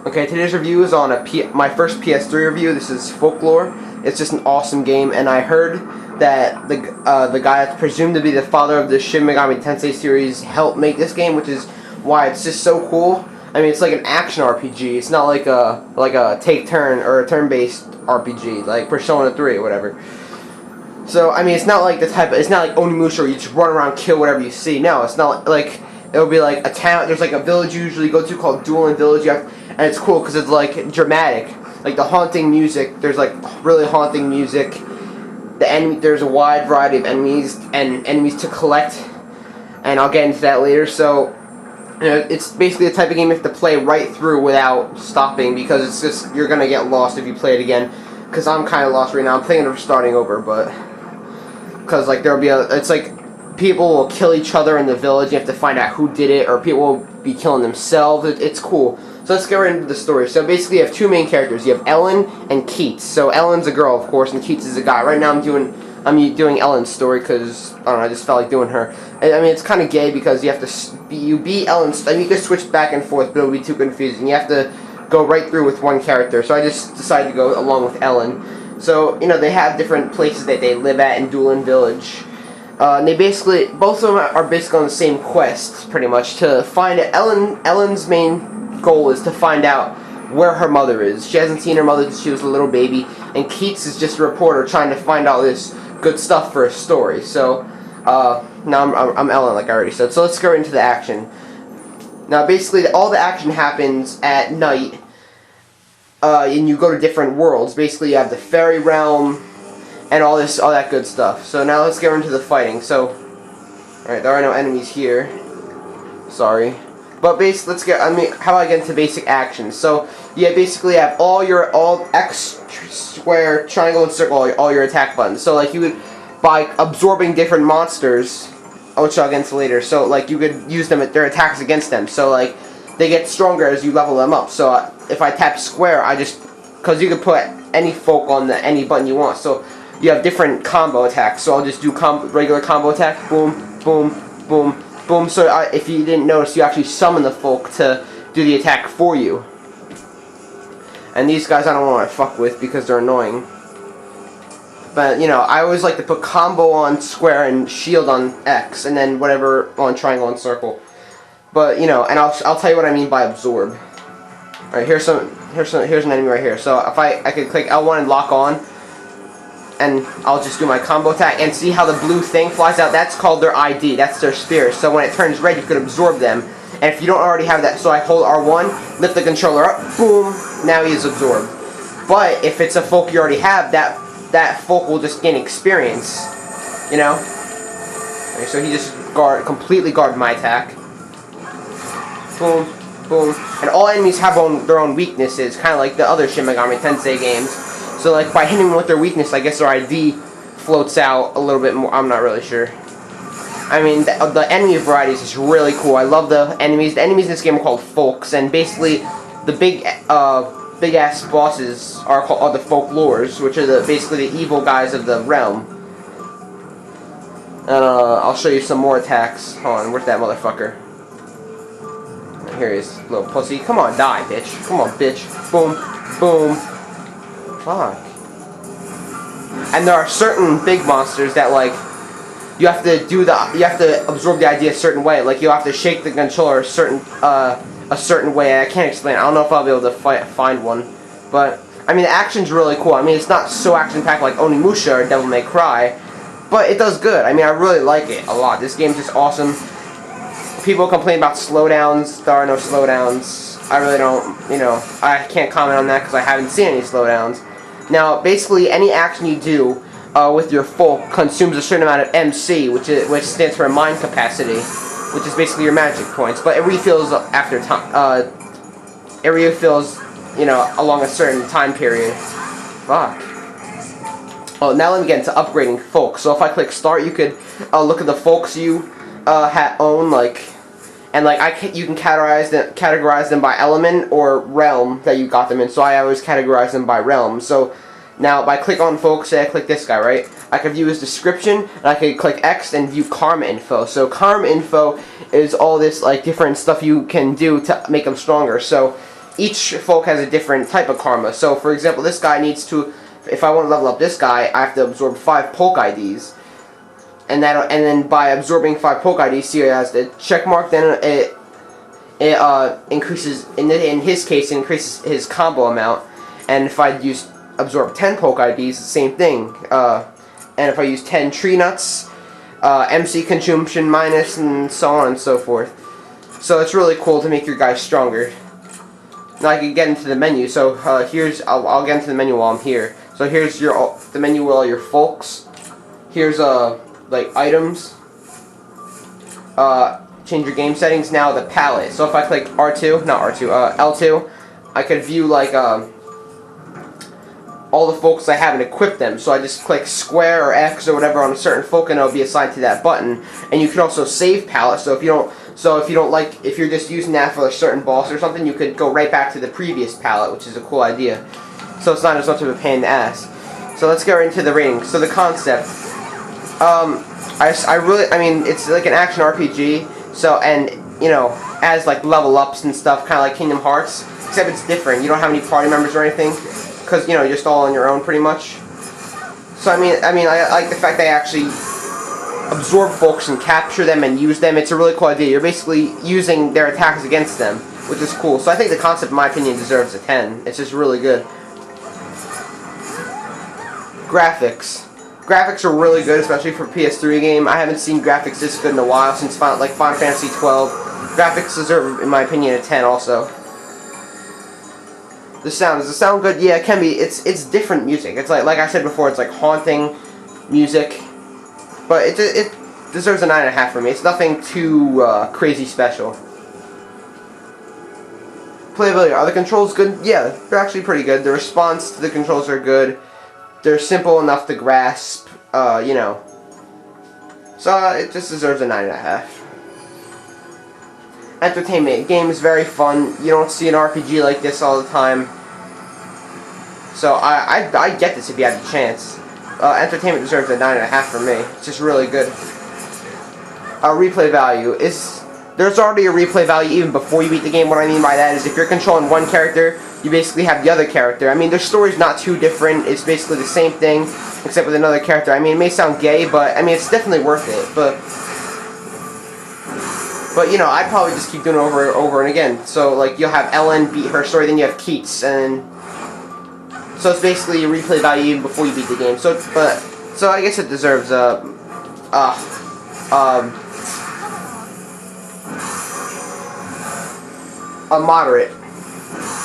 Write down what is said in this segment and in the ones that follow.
Okay, today's review is on my first PS3 review. This is Folklore. It's just an awesome game, and I heard that the guy that's presumed to be the father of the Shin Megami Tensei series helped make this game, which is why it's just so cool. I mean, it's like an action RPG. It's not like a take turn or a turn-based RPG like Persona 3 or whatever. So I mean, it's not like it's not like Onimusha where you just run around, kill whatever you see. No, it's not like it'll be like a town. There's like a village you usually go to called Dueling Village. And it's cool because it's like dramatic, like the haunting music. There's like really haunting music. There's a wide variety of enemies and enemies to collect, and I'll get into that later. So, you know, it's basically the type of game you have to play right through without stopping, because it's just you're gonna get lost if you play it again. Because I'm kind of lost right now. I'm thinking of starting over, but because like there'll be it's like people will kill each other in the village. You have to find out who did it, or people will be killing themselves. It's cool. So let's get right into the story. So basically you have two main characters. You have Ellen and Keats. So Ellen's a girl, of course, and Keats is a guy. Right now I'm doing Ellen's story because, I don't know, I just felt like doing her. I mean, it's kind of gay because you have to beat Ellen's. I mean, you can switch back and forth, but it would be too confusing. You have to go right through with one character. So I just decided to go along with Ellen. So, you know, they have different places that they live at in Dueling Village. And they basically, both of them are basically on the same quest, pretty much, to find Ellen's main goal is to find out where her mother is. She hasn't seen her mother since she was a little baby, and Keats is just a reporter trying to find all this good stuff for a story. So now I'm Ellen, like I already said. So let's go into the action. Now basically all the action happens at night, and you go to different worlds. Basically you have the fairy realm and all that good stuff. So now let's get into the fighting. So alright, there are no enemies here. Sorry. But basically, how about I get into basic actions? So, yeah, basically you have all X, square, triangle, and circle, all your attack buttons. So, like, you would, by absorbing different monsters, which I'll get into later, so, like, you could use their attacks against them. So, like, they get stronger as you level them up. So, if I tap square, because you could put any folk on any button you want. So, you have different combo attacks. So, I'll just do regular combo attack, boom, boom, boom, boom. So if you didn't notice, you actually summon the folk to do the attack for you. And these guys I don't want to fuck with because they're annoying. But, you know, I always like to put combo on square and shield on X, and then whatever on triangle and circle. But, you know, and I'll tell you what I mean by absorb. Alright, here's an enemy right here. So if I could click L1 and lock on, and I'll just do my combo attack, and see how the blue thing flies out? That's called their ID, that's their spirit. So when it turns red, you could absorb them. And if you don't already have that, so I hold R1, lift the controller up, boom, now he is absorbed. But if it's a folk you already have, that folk will just gain experience, you know? Okay, so he just completely guarded my attack. Boom, boom. And all enemies have their own weaknesses, kind of like the other Shin Megami Tensei games. So, like, by hitting them with their weakness, I guess their ID floats out a little bit more. I'm not really sure. I mean, the enemy varieties is really cool. I love the enemies. The enemies in this game are called folks, and basically, the big-ass bosses are called the folklores, which are basically the evil guys of the realm. And I'll show you some more attacks. Hold on, where's that motherfucker? Here he is, little pussy. Come on, die, bitch. Come on, bitch. Boom, boom. Fuck. And there are certain big monsters that, like, you have to absorb the idea a certain way. Like, you have to shake the controller a certain way. I can't explain it. I don't know if I'll be able to find one. But I mean, the action's really cool. I mean, it's not so action-packed like Onimusha or Devil May Cry, but it does good. I mean, I really like it a lot. This game's just awesome. People complain about slowdowns. There are no slowdowns. I really don't, you know, I can't comment on that because I haven't seen any slowdowns. Now, basically, any action you do with your folk consumes a certain amount of MC, which stands for mind capacity, which is basically your magic points. But it refills after time. It refills, you know, along a certain time period. Fuck. Oh, now let me get into upgrading folk. So if I click start, you could look at the folks you own, like. And like you can categorize them by element or realm that you got them in. So I always categorize them by realm. So now by click on folks, say I click this guy, right? I could view his description, and I could click X and view karma info. So karma info is all this like different stuff you can do to make them stronger. So each folk has a different type of karma. So, for example, this guy needs to, if I want to level up this guy, I have to absorb 5 poke IDs. And then by absorbing 5 poke IDs, see it has the check mark, then it increases, in his case, it increases his combo amount. And if I absorb 10 poke IDs, same thing. And if I use 10 tree nuts, MC consumption minus, and so on and so forth. So it's really cool to make your guys stronger. Now I can get into the menu. So I'll get into the menu while I'm here. So here's the menu with all your folks. Here's like items. Change your game settings. Now the palette. So if I click L2, I could view like all the folks I haven't equipped them. So I just click square or X or whatever on a certain folk, and it'll be assigned to that button. And you can also save palette. So if you're just using that for a certain boss or something, you could go right back to the previous palette, which is a cool idea. So it's not as much of a pain in the ass. So let's go into the rating. So the concept. I mean, it's like an action RPG. So, and you know, as like level ups and stuff, kind of like Kingdom Hearts, except it's different. You don't have any party members or anything, because you know you're just all on your own pretty much. So I like the fact they actually absorb folks and capture them and use them. It's a really cool idea. You're basically using their attacks against them, which is cool. So I think the concept, in my opinion, deserves a 10. It's just really good. Graphics. Graphics are really good, especially for a PS3 game. I haven't seen graphics this good in a while, since Final Fantasy 12. Graphics deserve, in my opinion, a 10 also. Does the sound good? Yeah, it can be. It's different music. It's like I said before, it's like haunting music. But it deserves a 9.5 for me. It's nothing too crazy special. Playability. Are the controls good? Yeah, they're actually pretty good. The response to the controls are good. They're simple enough to grasp, you know. So it just deserves a 9.5. Entertainment. Game is very fun. You don't see an RPG like this all the time. So I get this if you had the chance. Entertainment deserves a 9.5 for me. It's just really good. Replay value. There's already a replay value even before you beat the game. What I mean by that is if you're controlling one character, you basically have the other character. I mean, their story's not too different. It's basically the same thing, except with another character. I mean, it may sound gay, but I mean, it's definitely worth it. But you know, I'd probably just keep doing it over and again. So like, you'll have Ellen beat her story, then you have Keats, and so it's basically a replay value even before you beat the game. So I guess it deserves a moderate.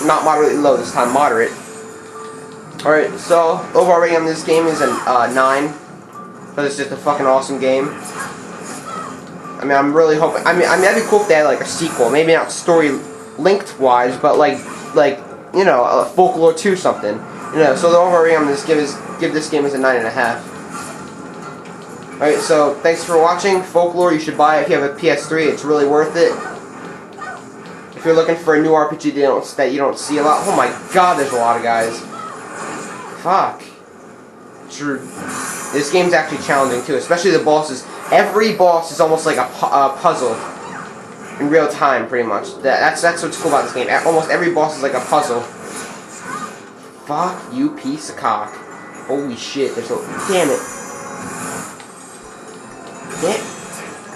Not moderately low this time, moderate. Alright, so overall rating on this game is a 9. Because it's just a fucking awesome game. I mean, I'm really hoping. I mean, that'd be cool if they had like a sequel. Maybe not story linked wise, but like you know, a Folklore 2 something. You know, so the overall rating on this game is give this game as a 9.5. Alright, so thanks for watching. Folklore, you should buy it if you have a PS3. It's really worth it. If you're looking for a new RPG that you don't see a lot. Oh my god, there's a lot of guys. Fuck. True. This game's actually challenging too, especially the bosses. Every boss is almost like a puzzle in real time, pretty much. That's what's cool about this game. Almost every boss is like a puzzle. Fuck you, piece of cock. Holy shit! Damn it.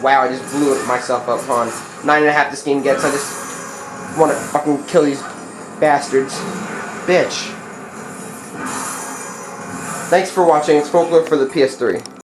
Wow, I just blew myself up on 9.5 this game gets. I just want to fucking kill these bastards. Bitch. Thanks for watching. It's Folklore for the PS3.